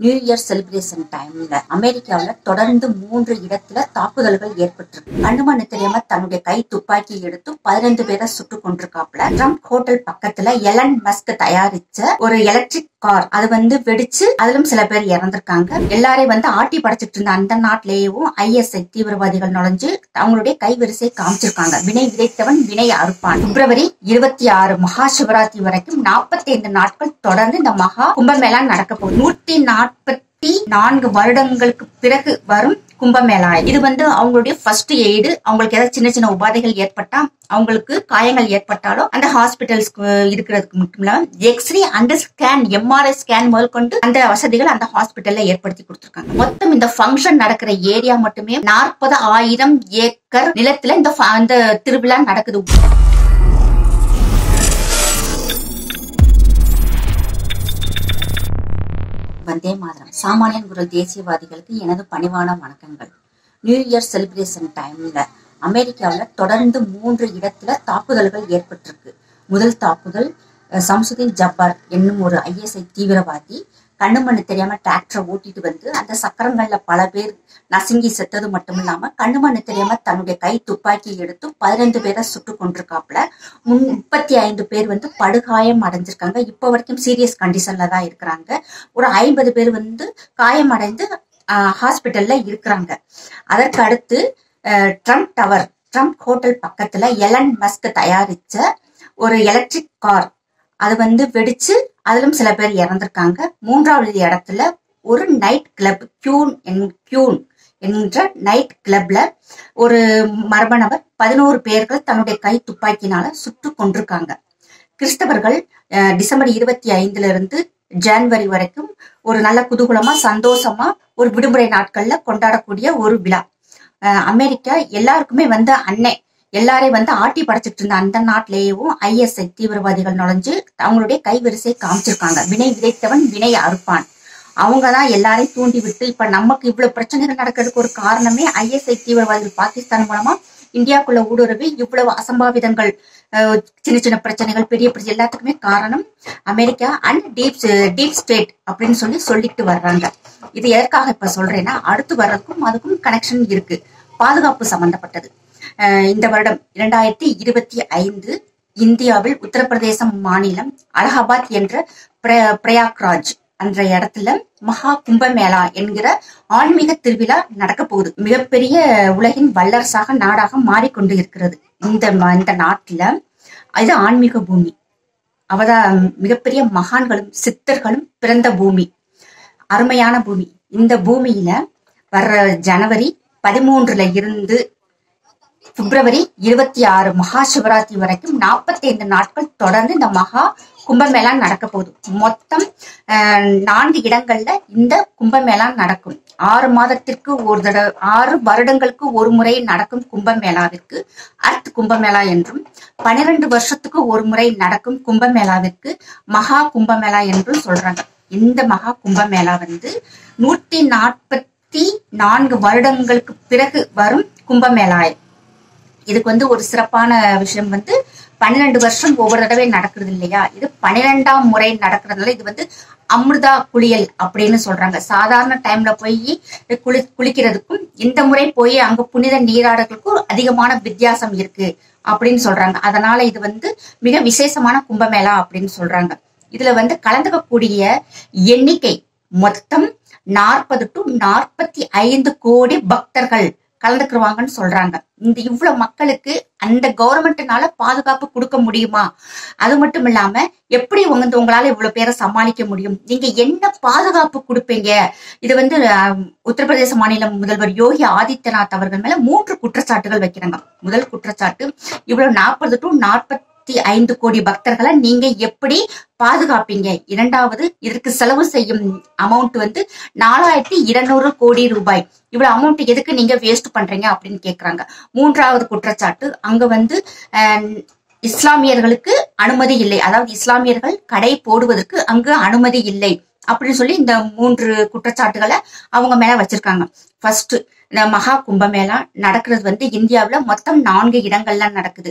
New year celebration டைம்ல அமெரிக்காவில் தொடர்ந்து 3 இடத்துல தாக்குதல்கள் ஏற்பட்டிருக்கு. கண்ணுமண்ணு தெரியாம தன்னுடைய கை துப்பாக்கி எடுத்து 15 பேரை சுட்டு கொண்டிருக்காப்ல. ட்ரம்ப் ஹோட்டல் பக்கத்துல எலன் மஸ்க் தயாரிச்ச ஒரு எலக்ட்ரிக் கார் அது வெடிச்சு அதிலும் சில பேர் இறந்திருக்காங்க. எல்லாரையும் ஆட்டி படைச்சிட்டு இருந்த அந்த நாட்டிலேயும் ISI தீவிரவாதிகள் நுழைஞ்சு அவங்களுடைய கைவரிசை காமிச்சிருக்காங்க. வினை விதைத்தவன் வினை அறுப்பான். பிப்ரவரி 26 மகா சிவராத்திரி வரைக்கும் 45 நாட்கள் தொடர்ந்து இந்த மகா கும்பமேளா நடக்க போகுது. 144 வருடங்களுக்கு பிறகு வரும் கும்பமேளா. இது அவங்களுடைய ஃபர்ஸ்ட் எய்டு. அவங்களுக்கு ஏதாவது சின்ன சின்ன உபாதைகள் ஏற்பட்டா, அவங்களுக்கு காயங்கள் ஏற்பட்டாலும் அந்த ஹாஸ்பிட்டல்ஸ்க்கு இருக்கிறதுக்கு மட்டும் இல்லாம எக்ஸ்ரே அந்த ஸ்கேன், MRI ஸ்கேன் முதல் கொண்டு அந்த வசதிகள் அந்த ஹாஸ்பிட்டல்ல ஏற்படுத்தி கொடுத்திருக்காங்க. மொத்தம் இந்த ஃபங்க்ஷன் நடக்கிற ஏரியா மட்டுமே 40,000 ஏக்கர் நிலத்துல இந்த திருவிழா நடக்குது. வந்தே மாதரம். சாமானியன் குரல் தேசியவாதிகளுக்கு எனது பணிவான வணக்கங்கள். நியூ இயர் செலிப்ரேஷன் டைம்ல அமெரிக்காவில் தொடர்ந்து 3 இடத்துல தாக்குதல்கள் ஏற்பட்டிருக்கு. முதல் தாக்குதல் சம்சுதீன் ஜப்பார் என்னும் ஒரு ISI தீவிரவாதி கண்ணுமண்ணு தெரியாம டிராக்டரை ஓட்டிட்டு அந்த சக்கரங்கள்ல பல பேர் நசுங்கி செத்தது மட்டும் இல்லாம கண்ணுமண்ணு தெரியாம தன்னுடைய கை துப்பாக்கி எடுத்து 15 பேரை சுட்டு கொண்டிருக்காப்ல. 35 பேர் படுகாயம் அடைஞ்சிருக்காங்க. இப்ப வரைக்கும் சீரியஸ் கண்டிஷன்ல தான் இருக்கிறாங்க. ஒரு 50 பேர் காயம் அடைந்து ஹாஸ்பிட்டல்ல இருக்கிறாங்க. அதற்கு அடுத்து ட்ரம்ப் ஹோட்டல் பக்கத்துல எலன் மஸ்க் தயாரிச்ச ஒரு எலக்ட்ரிக் கார் அது வெடிச்சு அதிலும் சில பேர் இறந்திருக்காங்க. 3வது இடத்துல ஒரு நைட் கிளப் கியூன் என்ற நைட் கிளப்ல ஒரு மர்ம நபர் 11 பேர்கள் தன்னுடைய கை துப்பாக்கினால சுட்டு கொண்டிருக்காங்க. கிறிஸ்தவர்கள் டிசம்பர் 25 இருந்து ஜனவரி வரைக்கும் ஒரு நல்ல குதூகலமா சந்தோஷமா ஒரு விடுமுறை நாட்கள்ல கொண்டாடக்கூடிய ஒரு விழா. அமெரிக்கா எல்லாருக்குமே அன்னை எல்லாரையும் ஆட்டி படைச்சிட்டு இருந்த அந்த நாட்டிலேயும் ISI தீவிரவாதிகள் நுழைஞ்சு அவங்களுடைய கைவரிசை காமிச்சிருக்காங்க. வினை விதைத்தவன் வினை அறுப்பான். அவங்கதான் எல்லாரையும் தூண்டி விட்டு இப்ப நமக்கு இவ்வளவு பிரச்சனைகள் நடக்கிறதுக்கு ஒரு காரணமே ISI தீவிரவாதிகள் பாகிஸ்தான் மூலமா இந்தியாவுக்குள்ள ஊடுருவி இவ்வளவு அசம்பாவிதங்கள், சின்ன சின்ன பிரச்சனைகள், பெரிய பிரச்சனை எல்லாத்துக்குமே காரணம் அமெரிக்கா அண்ட் டீப் ஸ்டேட் அப்படின்னு சொல்லிட்டு வர்றாங்க. இது எதற்காக இப்ப சொல்றேன்னா, அடுத்து வர்றதுக்கும் அதுக்கும் கனெக்ஷன் இருக்கு. பாதுகாப்பு சம்பந்தப்பட்டது. இந்த வருடம் 2025 இந்தியாவில் உத்தரப்பிரதேசம் மாநிலம் அலகாபாத் என்ற பிரயாக்ராஜ் என்ற இடத்துல மகா கும்பமேளா என்கிற ஆன்மீக திருவிழா நடக்க போகுது. மிகப்பெரிய உலகின் வல்லரசாக நாடாக மாறிக்கொண்டு இருக்கிறது. இந்த நாட்டுல இது ஆன்மீக பூமி. மிகப்பெரிய மகான்களும் சித்தர்களும் பிறந்த பூமி, அருமையான பூமி. இந்த பூமியில வர்ற ஜனவரி 13 இருந்து பிப்ரவரி 26 மகா சிவராத்திரி வரைக்கும் 45 நாட்கள் தொடர்ந்து இந்த மகா கும்பமேளா நடக்க போகுது. மொத்தம் 4 இடங்கள்ல இந்த கும்பமேளா நடக்கும். 6 மாதத்திற்கு ஒரு தடவை, 6 வருடங்களுக்கு ஒரு முறை நடக்கும் கும்பமேளாவிற்கு அர்த் கும்பமேளா என்றும், 12 வருஷத்துக்கு ஒரு முறை நடக்கும் கும்பமேளாவிற்கு மகா கும்பமேளா என்றும் சொல்றாங்க. இந்த மகா கும்பமேளா 144 வருடங்களுக்கு பிறகு வரும் கும்பமேளா. இதுக்கு ஒரு சிறப்பான விஷயம் 12 வருஷம் ஒவ்வொரு தடவை நடக்கிறது இல்லையா, இது 12ஆம் முறை நடக்கிறதுனால இது அமிர்தா குளியல் அப்படின்னு சொல்றாங்க. சாதாரண டைம்ல போய் குளிக்கிறதுக்கும் இந்த முறை போய் அங்க புனித நீராடலுக்கும் அதிகமான வித்தியாசம் இருக்கு அப்படின்னு சொல்றாங்க. அதனால இது மிக விசேஷமான கும்பமேளா அப்படின்னு சொல்றாங்க. இதுல கலந்துக்கக்கூடிய எண்ணிக்கை மொத்தம் 40 to 45 கோடி பக்தர்கள் கலந்துக்குவாங்கன்னு சொல்றாங்க. இந்த இவ்வளவு மக்களுக்கு அந்த கவர்மெண்ட்னால பாதுகாப்பு கொடுக்க முடியுமா? அது மட்டும் இல்லாம எப்படி உங்களால இவ்வளவு பேரை சமாளிக்க முடியும்? நீங்க என்ன பாதுகாப்பு கொடுப்பீங்க? இது உத்தரப்பிரதேச மாநில முதல்வர் யோகி ஆதித்யநாத் அவர்கள் மேல 3 குற்றச்சாட்டுகள் வைக்கிறாங்க. முதல் குற்றச்சாட்டு, இவ்வளவு 40 to 45 கோடி பக்தர்களை நீங்க எப்படி பாதுகாப்பீங்க? இரண்டாவது, இதற்கு செலவு செய்யும் அமௌண்ட் 4200 கோடி ரூபாய். இவ்வளவு அமௌண்ட் எதுக்கு நீங்க வேஸ்ட் பண்றீங்க அப்படின்னு கேக்குறாங்க. மூன்றாவது குற்றச்சாட்டு, அங்க இஸ்லாமியர்களுக்கு அனுமதி இல்லை, அதாவது இஸ்லாமியர்கள் கடை போடுவதற்கு அங்கு அனுமதி இல்லை அப்படின்னு இந்த 3 குற்றச்சாட்டுகளை அவங்க மேல வச்சிருக்காங்க. ஃபர்ஸ்ட், இந்த மகா கும்பமேளா நடக்கிறது இந்தியாவுல மொத்தம் 4 இடங்கள்ல நடக்குது.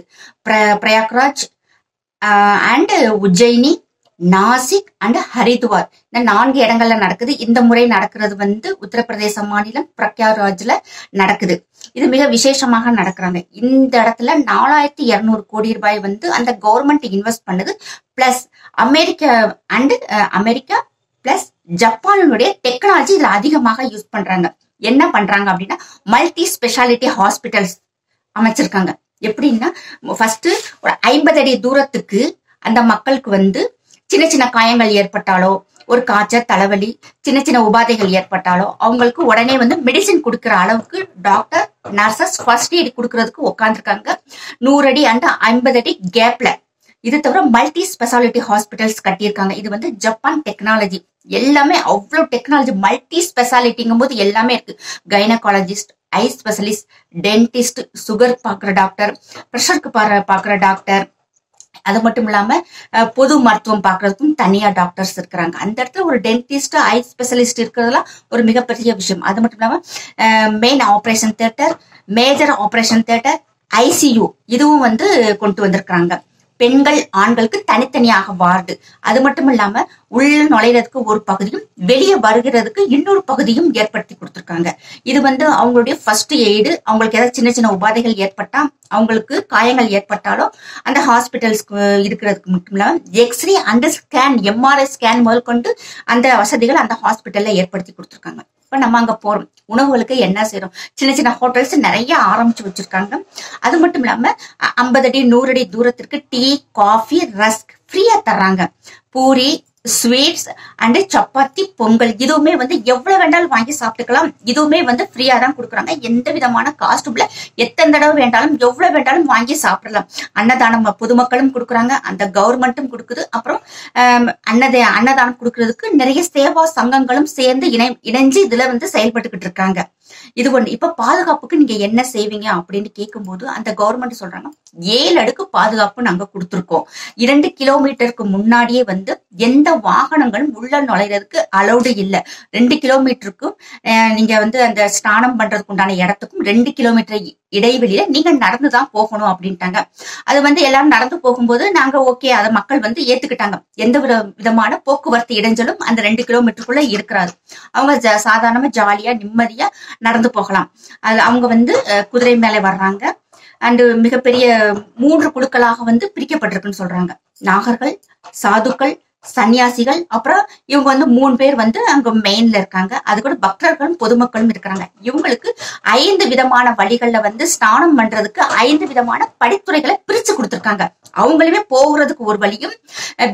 பிரயாக்ராஜ் அண்ட் உஜ்ஜயினி, நாசிக் அண்ட் ஹரித்வார் இந்த 4 இடங்கள்ல நடக்குது. இந்த முறை நடக்கிறது வந்து உத்தரப்பிரதேச மாநிலம் பிரக்யாராஜ்ல நடக்குது. இது மிக விசேஷமாக நடக்கிறாங்க. இந்த இடத்துல 4200 கோடி ரூபாய் வந்து அந்த கவர்மெண்ட் இன்வெஸ்ட் பண்ணுது. பிளஸ் அமெரிக்கா பிளஸ் ஜப்பானுடைய டெக்னாலஜி இதுல அதிகமாக யூஸ் பண்றாங்க. என்ன பண்றாங்க அப்படின்னா மல்டி ஸ்பெஷாலிட்டி ஹாஸ்பிட்டல்ஸ் அமைச்சிருக்காங்க. எப்படின்னா ஃபர்ஸ்ட் ஒரு 50 அடி தூரத்துக்கு அந்த மக்களுக்கு வந்து சின்ன சின்ன காயங்கள் ஏற்பட்டாலோ, ஒரு காய்ச்சல், தலைவலி, சின்ன சின்ன உபாதைகள் ஏற்பட்டாலோ அவங்களுக்கு உடனே வந்து மெடிசின் கொடுக்கற அளவுக்கு டாக்டர், நர்சஸ் ஃபர்ஸ்ட் எய்ட் கொடுக்கறதுக்கு உட்காந்துருக்காங்க. 100 அடி அண்ட் 50 அடி கேப்ல. இது தவிர மல்டி ஸ்பெஷாலிட்டி ஹாஸ்பிட்டல்ஸ் கட்டியிருக்காங்க. இது வந்து ஜப்பான் டெக்னாலஜி. எல்லாமே அவ்வளவு டெக்னாலஜி. மல்டி ஸ்பெஷாலிட்டிங்கும் போது எல்லாமே இருக்கு. கைனகாலஜிஸ்ட், ஐ ஸ்பெஷலிஸ்ட், டென்டிஸ்ட், சுகர் பாக்குற டாக்டர், பிரஷருக்கு பாக்குற டாக்டர், அது மட்டும் இல்லாம பொது மருத்துவம் பாக்குறதுக்கும் தனியா டாக்டர்ஸ் இருக்கிறாங்க. அந்த இடத்துல ஒரு டென்டிஸ்ட், ஐ ஸ்பெஷலிஸ்ட் இருக்கிறதுலாம் ஒரு மிகப்பெரிய விஷயம். அது மட்டும் இல்லாம main operation theatre, major operation theatre, ICU இதுவும் வந்து கொண்டு வந்திருக்கிறாங்க. பெண்கள் ஆண்களுக்கு தனித்தனியாக வார்டு. அது மட்டும் இல்லாம உள்ள நுழைறதுக்கு ஒரு பகுதியும் வெளியே வருகிறதுக்கு இன்னொரு பகுதியும் ஏற்படுத்தி கொடுத்துருக்காங்க. இது வந்து அவங்களுடைய ஃபர்ஸ்ட் எய்டு. அவங்களுக்கு ஏதாவது சின்ன சின்ன உபாதைகள் ஏற்பட்டா, அவங்களுக்கு காயங்கள் ஏற்பட்டாலோ அந்த ஹாஸ்பிட்டல்ஸ்க்கு இருக்கிறதுக்கு மட்டும் இல்லாம X-ray and scan, MRI scan முதல் கொண்டு அந்த வசதிகள் அந்த ஹாஸ்பிட்டல்ல ஏற்படுத்தி கொடுத்துருக்காங்க. இப்ப நம்ம அங்க போறோம், உணவுகளுக்கு என்ன செய்யறோம்? சின்ன சின்ன ஹோட்டல்ஸ் நிறைய ஆரம்பிச்சு வச்சிருக்காங்க. அது மட்டும் இல்லாம 50 அடி 100 அடி தூரத்திற்கு டீ, காஃபி, ரஸ்க் ஃப்ரீயா தர்றாங்க. பூரி, ஸ்வீட்ஸ் அண்ட் சப்பாத்தி, பொங்கல் இதுவுமே வந்து எவ்வளவு வேண்டாலும் வாங்கி சாப்பிட்டுக்கலாம். இதுவுமே வந்து ஃப்ரீயா தான் கொடுக்குறாங்க. எந்த விதமான காஸ்டும் இல்ல. எத்தனை தடவை வேண்டாலும் எவ்வளவு வேண்டாலும் வாங்கி சாப்பிடலாம். அன்னதானம் பொதுமக்களும் கொடுக்குறாங்க, அந்த கவர்மெண்ட்டும் கொடுக்குது. அப்புறம் அன்னதானம் கொடுக்கறதுக்கு நிறைய சேவா சங்கங்களும் சேர்ந்து இணைஞ்சு இதுல வந்து செயல்பட்டுக்கிட்டு இருக்காங்க. இது ஒண்ணு. இப்ப பாதுகாப்புக்கு நீங்க என்ன செய்வீங்க அப்படின்னு கேட்கும்போது அந்த கவர்மெண்ட் சொல்றாங்க 7 அடுக்கு பாதுகாப்பு நாங்க கொடுத்துருக்கோம். 2 கிலோமீட்டருக்கு முன்னாடியே வந்து எந்த வாகனங்களும் உள்ள நுழைறதுக்கு அலௌடு இல்ல. 2 கிலோமீட்டருக்கும் நீங்க வந்து அந்த ஸ்நானம் பண்றதுக்கு உண்டான இடத்துக்கும் 2 கிலோமீட்டர் இடைவெளியில நீங்க நடந்துதான் போகணும் அப்படின்ட்டாங்க. அது வந்து எல்லாரும் நடந்து போகும்போது நாங்க ஓகே, அதை மக்கள் வந்து ஏத்துக்கிட்டாங்க. எந்த விதமான போக்குவரத்து இடைஞ்சலும் அந்த 2 கிலோமீட்டருக்குள்ள இருக்கிறாரு. அவங்க சாதாரணமா ஜாலியா நிம்மதியா நடந்து போகலாம். அது அவங்க வந்து குதிரை மேல வர்றாங்க. அண்ட் மிகப்பெரிய 3 குழுக்களாக வந்து பிரிக்கப்பட்டிருக்குன்னு சொல்றாங்க. நாகர்கள், சாதுக்கள், சன்னியாசிகள், அப்புறம் இவங்க வந்து 3 பேர் வந்து அங்க மெயின்ல இருக்காங்க. அது கூட பக்தர்களும் பொதுமக்களும் இருக்கிறாங்க. இவங்களுக்கு 5 விதமான வழிகள்ல வந்து ஸ்நானம் பண்றதுக்கு 5 விதமான படித்துறைகளை பிரிச்சு கொடுத்திருக்காங்க. அவங்களுமே போகிறதுக்கு ஒரு வழியும்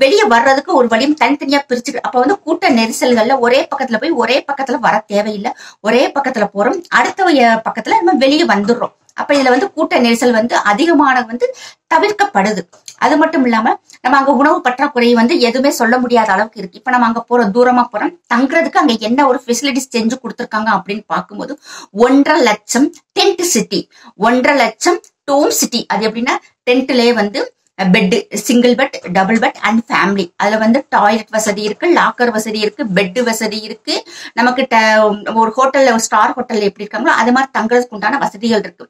வெளியே வர்றதுக்கு ஒரு வழியும் தனித்தனியா பிரிச்சு. அப்ப வந்து கூட்ட நெரிசல்கள்ல ஒரே பக்கத்துல போய் ஒரே பக்கத்துல வர தேவையில்லை. ஒரே பக்கத்துல போறோம், அடுத்த பக்கத்துல நம்ம வெளியே வந்துடுறோம். அப்ப இதுல வந்து கூட்ட நெரிசல் வந்து அதிகமான வந்து தவிர்க்கப்படுது. அது மட்டும் இல்லாம நம்ம அங்க உணவு பற்றாக்குறை வந்து எதுவுமே சொல்ல முடியாத அளவுக்கு இருக்கு. இப்ப நம்ம அங்க போறோம், தூரமா போறோம், தங்குறதுக்கு அங்க என்ன ஒரு ஃபெசிலிட்டிஸ் செஞ்சு கொடுத்துருக்காங்க அப்படின்னு பார்க்கும்போது 1.5 லட்சம் டென்ட் சிட்டி, 1.5 லட்சம் டோம் சிட்டி. அது எப்படின்னா டென்ட்லயே வந்து bed, single bed, double bed and family. அதுல வந்து டாய்லெட் வசதி இருக்கு, லாக்கர் வசதி இருக்கு, பெட் வசதி இருக்கு. நமக்கு ஒரு ஹோட்டல்ல, ஒரு ஸ்டார் ஹோட்டல்ல எப்படி இருக்காங்களோ அது மாதிரி தங்குறதுக்கு உண்டான வசதிகள் இருக்கு.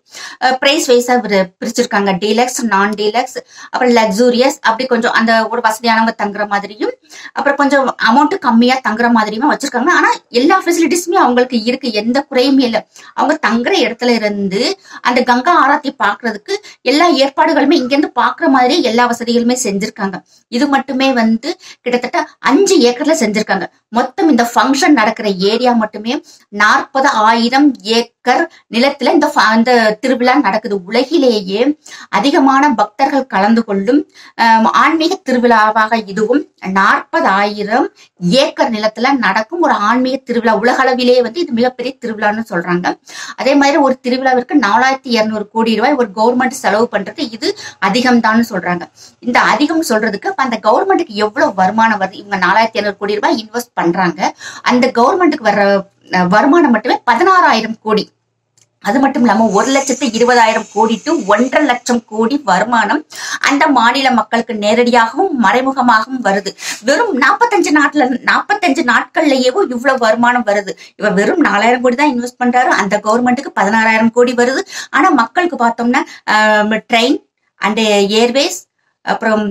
பிரைஸ் வைஸா பிரிச்சிருக்காங்க. டீலக்ஸ், நான் டீலக்ஸ், அப்புறம் லக்ஸூரியஸ், அப்படி கொஞ்சம் அந்த ஒரு வசதியானவங்க தங்குற மாதிரியும், அப்புறம் கொஞ்சம் அமௌண்ட் கம்மியா தங்குற மாதிரியுமே வச்சிருக்காங்க. ஆனா எல்லா ஃபெசிலிட்டிஸுமே அவங்களுக்கு இருக்கு, எந்த குறையுமே இல்லை. அவங்க தங்குற இடத்துல இருந்து அந்த கங்கா ஆராத்தி பாக்குறதுக்கு எல்லா ஏற்பாடுகளுமே இங்க இருந்து பாக்குற மாதிரி எல்லா வசதிகளுமே செஞ்சிருக்காங்க. இது மட்டுமே வந்து கிட்டத்தட்ட 5 ஏக்கர்ல செஞ்சிருக்காங்க. மொத்தம் இந்த ஃபங்க்ஷன் நடக்கிற ஏரியா மட்டுமே 40,000 ஏக்கர் நிலத்துல இந்த திருவிழா நடக்குது. உலகிலேயே அதிகமான பக்தர்கள் கலந்து கொள்ளும் ஆன்மீக திருவிழாவாக இதுவும் 40,000 ஏக்கர் நிலத்துல நடக்கும் ஒரு ஆன்மீக திருவிழா. உலக அளவிலேயே வந்து இது மிகப்பெரிய திருவிழான்னு சொல்றாங்க. அதே மாதிரி ஒரு திருவிழாவிற்கு 4200 கோடி ரூபாய் ஒரு கவர்மெண்ட் செலவு பண்றது இது அதிகம் தான் சொல்றாங்க. இந்த அதிகம் சொல்றதுக்கு அந்த கவர்மெண்ட்டுக்கு எவ்வளவு வருமானம் வருது? இவங்க 4200 கோடி ரூபாய் இன்வெஸ்ட் பண்றாங்க. அந்த கவர்மெண்ட்டுக்கு வர்ற வருமானம் மட்டுமே 16,000 கோடி. அது மட்டும் இல்லாம 1,20,000 கோடி டு 1.5 லட்சம் கோடி வருமானம் அந்த மாநில மக்களுக்கு நேரடியாகவும் மறைமுகமாகவும் வருது. வெறும் 45 நாட்கள்லயே இவ்வளவு வருமானம் வருது. இவர் வெறும் 4,000 கோடி தான் இன்வெஸ்ட் பண்றாரு, அந்த கவர்மெண்ட்டுக்கு 16,000 கோடி வருது. ஆனா மக்களுக்கு பார்த்தோம்னா ட்ரெயின் அண்ட் ஏர்வேஸ், அப்புறம்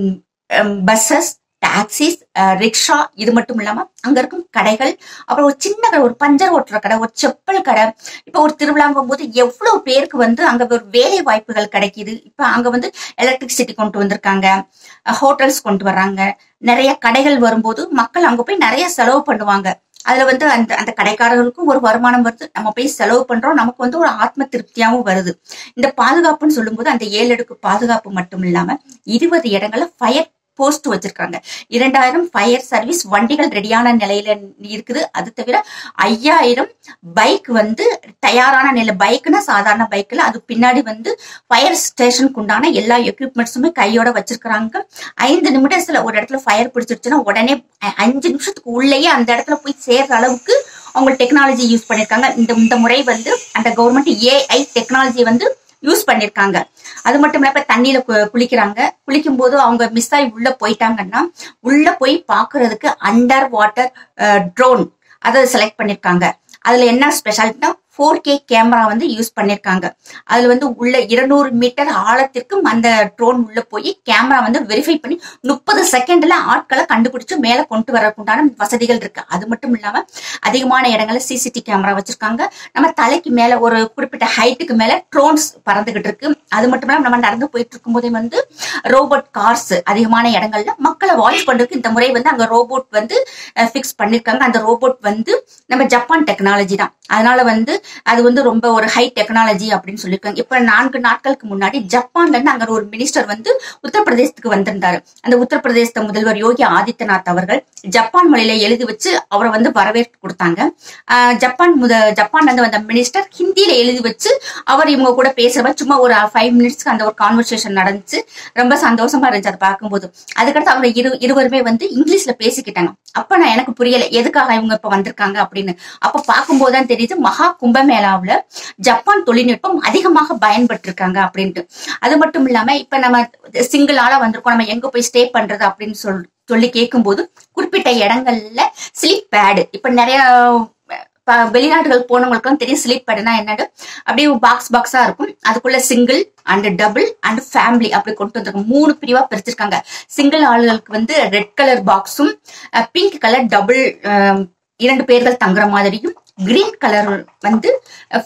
பஸ்ஸஸ், டாக்ஸிஸ், ரிக்ஷா, இது மட்டும் இல்லாம அங்க இருக்கும் கடைகள், அப்புறம் ஒரு சின்ன கடை, ஒரு பஞ்சர் ஓட்டுற கடை, ஒரு செப்பல் கடை. இப்ப ஒரு திருவிழாங்கும் போது எவ்வளவு பேருக்கு வந்து அங்க ஒரு வேலை வாய்ப்புகள் கிடைக்குது. இப்ப அங்க வந்து எலக்ட்ரிசிட்டி கொண்டு வந்திருக்காங்க, ஹோட்டல்ஸ் கொண்டு வர்றாங்க. நிறைய கடைகள் வரும்போது மக்கள் அங்க போய் நிறைய செலவு பண்ணுவாங்க. அதுல வந்து அந்த அந்த கடைக்காரர்களுக்கும் ஒரு வருமானம் வருது, நம்ம போய் செலவு பண்றோம், நமக்கு வந்து ஒரு ஆத்ம திருப்தியாவும் வருது. இந்த பாதுகாப்புன்னு சொல்லும்போது அந்த 7 அடுக்கு பாதுகாப்பு மட்டும் இல்லாம 20 இடங்கள்ல ஃபயர் போஸ்ட் வச்சிருக்காங்க. 2000 ஃபயர் சர்வீஸ் வண்டிகள் ரெடியான நிலையில இருக்குது. அது தவிர 5000 பைக் வந்து தயாரான நிலை. பைக்னா சாதாரண பைக்ல, அது பின்னாடி வந்து ஃபயர் ஸ்டேஷனுக்கு உண்டான எல்லா எக்யூப்மெண்ட்ஸுமே கையோட வச்சிருக்காங்க. 5 நிமிடத்துல ஒரு இடத்துல ஃபயர் பிடிச்சிருச்சுன்னா உடனே 5 நிமிஷத்துக்கு உள்ளேயே அந்த இடத்துல போய் சேர்ற அளவுக்கு அவங்க டெக்னாலஜி யூஸ் பண்ணிருக்காங்க. இந்த முறை வந்து அந்த கவர்மெண்ட் AI டெக்னாலஜி வந்து யூஸ் பண்ணிருக்காங்க. அது மட்டும் இல்ல, இப்ப தண்ணியில குளிக்கிறாங்க. குளிக்கும் போது அவங்க மிஸ் ஆகி உள்ள போயிட்டாங்கன்னா உள்ள போய் பாக்குறதுக்கு அண்டர் வாட்டர் ட்ரோன் அதை செலக்ட் பண்ணிருக்காங்க. அதுல என்ன ஸ்பெஷாலிட்டினா 4K கேமரா வந்து யூஸ் பண்ணிருக்காங்க. அதுல வந்து உள்ள 200 மீட்டர் ஆழத்திற்கும் அந்த ட்ரோன் உள்ள போய் கேமரா வந்து வெரிஃபை பண்ணி 30 செகண்ட்ல ஆட்களை கண்டுபிடிச்சு மேல கொண்டு வரக்குண்டான வசதிகள் இருக்கு. அது மட்டும் இல்லாம அதிகமான இடங்கள்ல CCTV கேமரா வச்சிருக்காங்க. நம்ம தலைக்கு மேல ஒரு குறிப்பிட்ட ஹைட்டுக்கு மேல ட்ரோன்ஸ் பறந்துகிட்டு இருக்கு. அது மட்டும் இல்லாம நம்ம நடந்து போயிட்டு இருக்கும் போதே வந்து ரோபோட் கார்ஸ் அதிகமான இடங்கள்ல மக்களை வாட்ச் பண்றதுக்கு இந்த முறை வந்து அங்க ரோபோட் வந்து பிக்ஸ் பண்ணிருக்காங்க. அந்த ரோபோட் வந்து நம்ம ஜப்பான் டெக்னாலஜி தான். அதனால வந்து அது வந்து ரொம்ப ஒரு ஹை டெக்னாலஜி அப்படின்னு சொல்லியிருக்காங்க. இப்ப 4 நாட்களுக்கு முன்னாடி ஜப்பான்ல இருந்து அங்க ஒரு மினிஸ்டர் வந்து உத்தரப்பிரதேசத்துக்கு வந்திருந்தாரு. அந்த உத்தரப்பிரதேச முதல்வர் யோகி ஆதித்யநாத் அவர்கள் ஜப்பான் மொழியில எழுதி வச்சு அவரை வந்து வரவேற்பு கொடுத்தாங்க. ஜப்பான்ல இருந்து வந்த மினிஸ்டர் ஹிந்தியில எழுதி வச்சு அவர் இவங்க கூட பேசுறப்ப சும்மா ஒரு 5 மினிட்ஸ்க்கு அந்த ஒரு கான்வர்சேஷன் நடந்துச்சு. ரொம்ப சந்தோஷமா இருந்துச்சு அதை பார்க்கும்போது. அதுக்கடுத்து அவங்க இருவருமே வந்து இங்கிலீஷ்ல பேசிக்கிட்டாங்க. அப்ப நான் எனக்கு புரியல எதுக்காக இவங்க இப்ப வந்திருக்காங்க அப்படின்னு. அப்ப பார்க்கும்போதுதான் தெரியுது மகா கும்பமேளாவுல ஜப்பான் தொழில்நுட்பம் அதிகமாக பயன்பட்டு இருக்காங்க அப்படின்ட்டு. அது மட்டும் இல்லாம இப்ப நம்ம சிங்கிள் ஆளா வந்திருக்கோம், நம்ம எங்க போய் ஸ்டே பண்றது அப்படின்னு சொல்லி கேட்கும் போது குறிப்பிட்ட இடங்கள்ல ஸ்லீப் பேடு, இப்ப நிறைய வெளிநாடுகள் போனவங்களுக்கும் தெரியும் ஸ்லீப் பேடுனா என்னன்னு. அப்படியே பாக்ஸா இருக்கும். அதுக்குள்ள single and double and family அப்படி கொண்டு வந்திருக்காங்க. 3 பிரிவா பிரிச்சிருக்காங்க. சிங்கிள் ஆளுகளுக்கு வந்து ரெட் கலர் பாக்ஸும் பிங்க் கலர் டபுள் 2 பேர்கள் தங்குற மாதிரியும், கிரீன் கலர் வந்து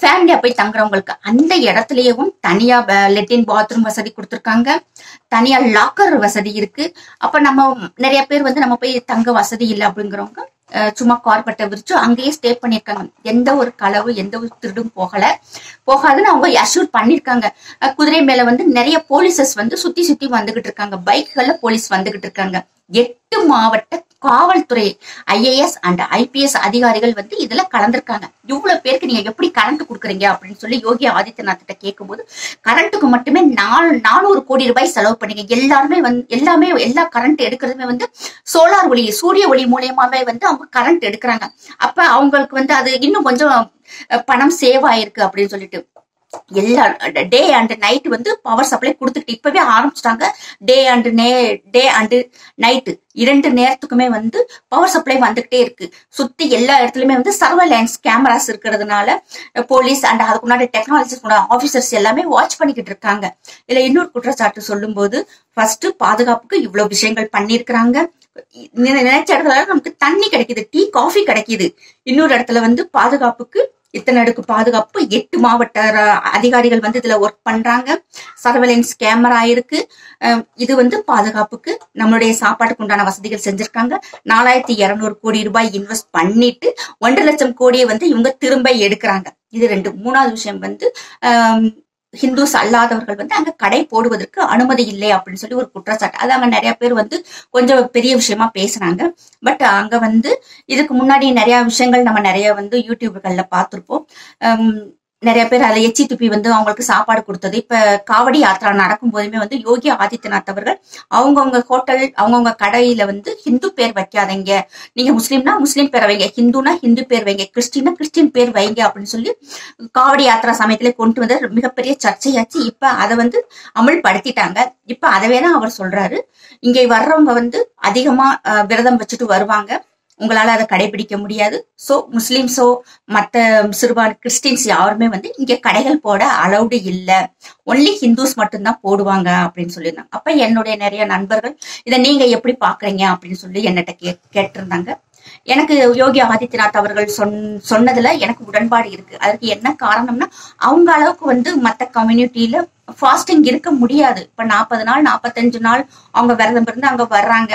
ஃபேமிலியா போய் தங்குறவங்களுக்கு அந்த இடத்துலயும் தனியா லெட்டின் பாத்ரூம் வசதி கொடுத்துருக்காங்க. தனியா லாக்கர் வசதி இருக்கு. அப்ப நம்ம நிறைய பேர் வந்து நம்ம போய் தங்க வசதி இல்லை அப்படிங்கிறவங்க சும்மா கார்பெட்டை விரிச்சு அங்கேயே ஸ்டே பண்ணிருக்காங்க. எந்த ஒரு களவு எந்த ஒரு திருடும் போகாதுன்னு அவங்க அஷ்யூர் பண்ணிருக்காங்க. குதிரை மேல வந்து நிறைய போலீசஸ் வந்து சுத்தி வந்துகிட்டு இருக்காங்க. பைக்குகள்ல போலீஸ் வந்துகிட்டு இருக்காங்க. 8 மாவட்ட காவல்துறை IAS அண்ட் IPS அதிகாரிகள் வந்து இதுல கலந்துருக்காங்க. இவ்வளவு பேருக்கு நீங்க எப்படி கரண்ட் கொடுக்குறீங்க அப்படின்னு சொல்லி யோகி ஆதித்யநாத் கிட்ட கேட்கும்போது, கரண்ட்டுக்கு மட்டுமே 400 கோடி ரூபாய் செலவு பண்ணீங்க. எல்லா கரண்ட் எடுக்கிறதுமே வந்து சோலார் ஒளி, சூரிய ஒளி மூலியமாவே வந்து அவங்க கரண்ட் எடுக்கிறாங்க. அப்ப அவங்களுக்கு வந்து அது இன்னும் கொஞ்சம் பணம் சேவ் ஆயிருக்கு அப்படின்னு சொல்லிட்டு எல்லா டே அண்ட் நைட் வந்து பவர் சப்ளை கொடுத்துட்டு இப்பவே ஆரம்பிச்சிட்டாங்க. டே அண்ட் நைட்டு 2 நேரத்துக்குமே வந்து பவர் சப்ளை வந்துகிட்டே இருக்கு. சுத்தி எல்லா இடத்துலயுமே வந்து சர்வேலன்ஸ் கேமராஸ் இருக்கிறதுனால போலீஸ் அண்ட் அதுக்கு முன்னாடி டெக்னாலஜிஸ் ஆபீசர்ஸ் எல்லாமே வாட்ச் பண்ணிக்கிட்டு இருக்காங்க. இதுல இன்னொரு குற்றச்சாட்டு சொல்லும் போது, ஃபர்ஸ்ட் பாதுகாப்புக்கு இவ்வளவு விஷயங்கள் பண்ணிருக்கிறாங்க. நினைச்ச இடத்துல நமக்கு தண்ணி கிடைக்குது, டீ காஃபி கிடைக்குது. இன்னொரு இடத்துல வந்து பாதுகாப்புக்கு இத்தனை அடுக்கு பாதுகாப்பு 8 மாவட்ட அதிகாரிகள் வந்து இதுல ஒர்க் பண்றாங்க. சர்வேலன்ஸ் கேமரா இருக்கு. இது வந்து பாதுகாப்புக்கு நம்மளுடைய சாப்பாட்டுக்கு உண்டான வசதிகள் செஞ்சிருக்காங்க. 4200 கோடி ரூபாய் இன்வெஸ்ட் பண்ணிட்டு 1.5 லட்சம் கோடியை வந்து இவங்க திரும்ப எடுக்கிறாங்க. இது 2. 3வது விஷயம் வந்து ஹிந்துஸ் அல்லாதவர்கள் வந்து அங்க கடை போடுவதற்கு அனுமதி இல்லை அப்படின்னு சொல்லி ஒரு குற்றச்சாட்டு. அது அங்க நிறைய பேர் வந்து கொஞ்சம் பெரிய விஷயமா பேசுறாங்க. பட் அங்க வந்து இதுக்கு முன்னாடி நிறைய விஷயங்கள் நம்ம நிறைய வந்து யூடியூப்கள்ல பார்த்திருப்போம். நிறைய பேர் அதை எச்சி துப்பி வந்து அவங்களுக்கு சாப்பாடு கொடுத்தது. இப்ப காவடி யாத்திரா நடக்கும் போதுமே வந்து யோகி ஆதித்யநாத் அவர்கள் அவங்கவுங்க ஹோட்டல் அவங்கவுங்க கடையில வந்து ஹிந்து பேர் வைக்காதீங்க, நீங்க முஸ்லீம்னா முஸ்லீம் பேர் வைங்க, ஹிந்துனா ஹிந்து பேர் வைங்க, கிறிஸ்டின்னா கிறிஸ்டின் பேர் வைங்க அப்படின்னு சொல்லி காவடி யாத்திரா சமயத்துல கொண்டு வந்து மிகப்பெரிய சர்ச்சையாச்சு. இப்ப அதை வந்து அமல்படுத்திட்டாங்க. இப்ப அதவேதான் அவர் சொல்றாரு. இங்க வர்றவங்க வந்து அதிகமா விரதம் வச்சுட்டு வருவாங்க. உங்களால அதை கடைபிடிக்க முடியாது. சோ முஸ்லிம்ஸோ மத்த சிறுபான் கிறிஸ்டின்ஸ் யாருமே வந்து இங்க கடைகள் போட அலௌடு இல்ல, ஒன்லி ஹிந்துஸ் மட்டும்தான் போடுவாங்க அப்படின்னு சொல்லியிருந்தாங்க. அப்ப என்னுடைய நிறைய நண்பர்கள் இதை நீங்க எப்படி பாக்குறீங்க அப்படின்னு சொல்லி என்னட்ட கேட்டிருந்தாங்க. எனக்கு யோகி ஆதித்யநாத் அவர்கள் சொன்னதுல எனக்கு உடன்பாடு இருக்கு. அதுக்கு என்ன காரணம்னா, அவங்க அளவுக்கு வந்து மத்த கம்யூனிட்டியில ஃபாஸ்டிங் இருக்க முடியாது. இப்ப 40 நாள் 45 நாள் அவங்க விரதம் இருந்து அங்க வர்றாங்க.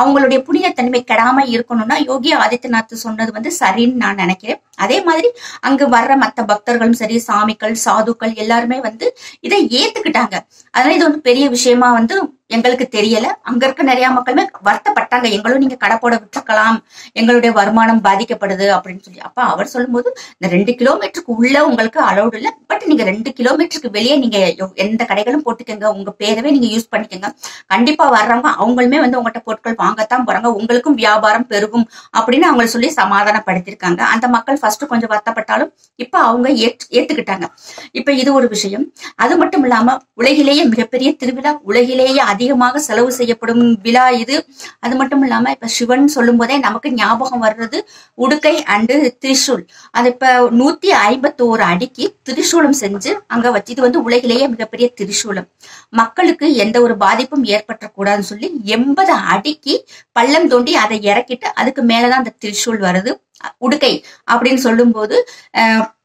அவங்களுடைய புனிதத்தன்மை கெடாம இருக்கணும்னா யோகி ஆதித்யநாத் சொன்னது வந்து சரின்னு நான் நினைக்கிறேன். அதே மாதிரி அங்க வர்ற மத்த பக்தர்களும் சரி, சாமிகள், சாதுக்கள் எல்லாருமே வந்து இதை ஏத்துக்கிட்டாங்க. அதனால இது வந்து பெரிய விஷயமா வந்து எங்களுக்கு தெரியல. அங்க இருக்க நிறைய மக்களுமே வருத்தப்பட்டாங்க, எங்களும் நீங்க கடை போட விட்டுருக்கலாம், எங்களுடைய வருமானம் பாதிக்கப்படுது அப்படின்னு சொல்லி. அப்ப அவர் சொல்லும்போது, இந்த 2 கிலோமீட்டருக்கு உள்ள உங்களுக்கு அலௌடு இல்ல, பட் நீங்க 2 கிலோமீட்டருக்கு வெளியே நீங்க எந்த கடைகளும் போட்டுக்கங்க, உங்க பேரவே நீங்க யூஸ் பண்ணிக்கங்க. கண்டிப்பா வர்றவங்க அவங்களுமே வந்து உங்கள்கிட்ட பொருட்கள் வாங்கத்தான் போறாங்க, உங்களுக்கும் வியாபாரம் பெருகும் அப்படின்னு அவங்க சொல்லி சமாதானப்படுத்திருக்காங்க. அந்த மக்கள் ஃபர்ஸ்ட் கொஞ்சம் வருத்தப்பட்டாலும் இப்ப அவங்க ஏத்துக்கிட்டாங்க. இப்ப இது ஒரு விஷயம். அது மட்டும் இல்லாம உலகிலேயே மிகப்பெரிய திருவிழா, உலகிலேயே அதிகமாக செலவு செய்யப்படும் விழா இது. அது மட்டும் இல்லாம இப்ப சிவன் சொல்லும் போதே நமக்கு ஞாபகம் வர்றது உடுக்கை அண்டு திரிசூல். அது இப்ப 151 அடிக்கு திரிசூலம் செஞ்சு அங்க வச்சு, இது வந்து உலகிலேயே மிகப்பெரிய திரிசூலம். மக்களுக்கு எந்த ஒரு பாதிப்பும் ஏற்பட்டக்கூடாதுன்னு சொல்லி 80 அடிக்கு பள்ளம் தோண்டி அதை இறக்கிட்டு அதுக்கு மேலதான் அந்த திரிசூல் வருது. உடுக்கை அப்படின்னு சொல்லும் போது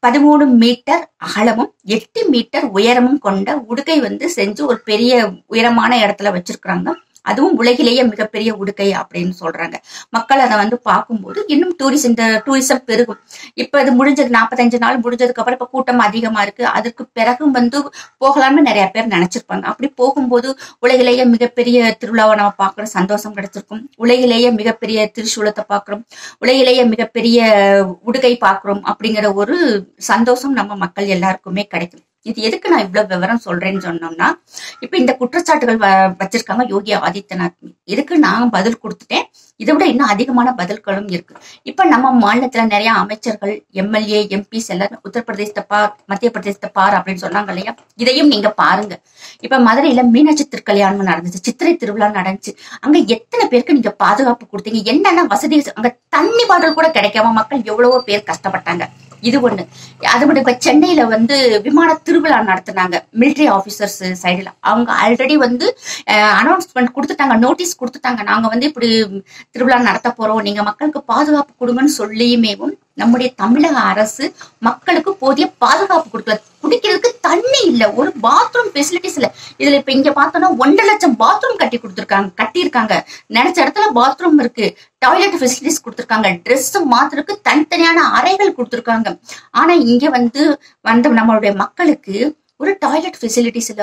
13 மீட்டர் அகலமும் 8 மீட்டர் உயரமும் கொண்ட உடுக்கை வந்து செஞ்சு ஒரு பெரிய உயரமான இடத்துல வச்சிருக்கிறாங்க. அதுவும் உலகிலேயே மிகப்பெரிய உடுக்கை அப்படின்னு சொல்றாங்க. மக்கள் அதை வந்து பார்க்கும்போது இன்னும் டூரிசம் பெருகும். இப்ப இது முடிஞ்சது 45 நாள் முடிஞ்சதுக்கு அப்புறம் இப்ப கூட்டம் அதிகமா இருக்கு. அதுக்கு பிறகும் வந்து போகலாம்னு நிறைய பேர் நினைச்சிருப்பாங்க. அப்படி போகும்போது உலகிலேயே மிகப்பெரிய திருவிழாவை நம்ம பார்க்குற சந்தோஷம் கிடைச்சிருக்கும். உலகிலேயே மிகப்பெரிய திரிசூலத்தை பார்க்கிறோம், உலகிலேயே மிகப்பெரிய உடுக்கை பார்க்கிறோம் அப்படிங்கிற ஒரு சந்தோஷம் நம்ம மக்கள் எல்லாருக்குமே கிடைக்கும். இது எதுக்கு நான் இவ்வளவு விவரம் சொல்றேன்னு சொன்னோம்னா, இப்ப இந்த குற்றச்சாட்டுகள் வச்சிருக்காங்க யோகி ஆதித்யநாத். இதுக்கு நான் பதில் கொடுத்துட்டேன். இதை விட இன்னும் அதிகமான பதில்களும் இருக்கு. இப்ப நம்ம மாநிலத்துல நிறைய அமைச்சர்கள், எம்எல்ஏ, எம்பிஸ் எல்லாரும் உத்தரப்பிரதேசத்தை பார், மத்திய பிரதேசத்தை பார் அப்படின்னு சொன்னாங்க இல்லையா? இதையும் நீங்க பாருங்க. இப்ப மதுரையில மீனாட்சி திருக்கல்யாணம் நடந்துச்சு, சித்திரை திருவிழா நடந்துச்சு. அங்க எத்தனை பேருக்கு நீங்க பாதுகாப்பு கொடுத்தீங்க? என்னென்ன வசதி? அங்க தண்ணி பாட்டில் கூட கிடைக்காம மக்கள் எவ்வளவோ பேர் கஷ்டப்பட்டாங்க. இது ஒண்ணு. அது மட்டும் இப்ப சென்னையில வந்து விமான திருவிழா நடத்தினாங்க மிலிட்டரி ஆபீசர்ஸ் சைடுல. அவங்க ஆல்ரெடி வந்து அனௌன்ஸ்மெண்ட் கொடுத்துட்டாங்க, நோட்டீஸ் கொடுத்துட்டாங்க, நாங்க வந்து இப்படி திருவிழா நடத்த போறோம், நீங்க மக்களுக்கு பாதுகாப்பு கொடுங்கன்னு சொல்லியுமேவும் நம்முடைய தமிழக அரசு மக்களுக்கு போதிய பாதுகாப்பு கொடுக்கல. குடிக்கிறதுக்கு தண்ணி இல்ல, ஒரு பாத்ரூம் ஃபெசிலிட்டிஸ் இல்ல. இதுல இப்ப இங்க பார்த்தோம்னா 1.5 லட்சம் பாத்ரூம் கட்டியிருக்காங்க. நினைச்ச இடத்துல பாத்ரூம் இருக்கு, டாய்லெட் ஃபெசிலிட்டிஸ் கொடுத்திருக்காங்க, ட்ரெஸ் மாத்துறதுக்கு தனித்தனியான அறைகள் கொடுத்திருக்காங்க. ஆனா இங்க வந்து நம்மளுடைய மக்களுக்கு ஒரு டாய்லெட் ஃபெசிலிட்டிஸ் இல்ல.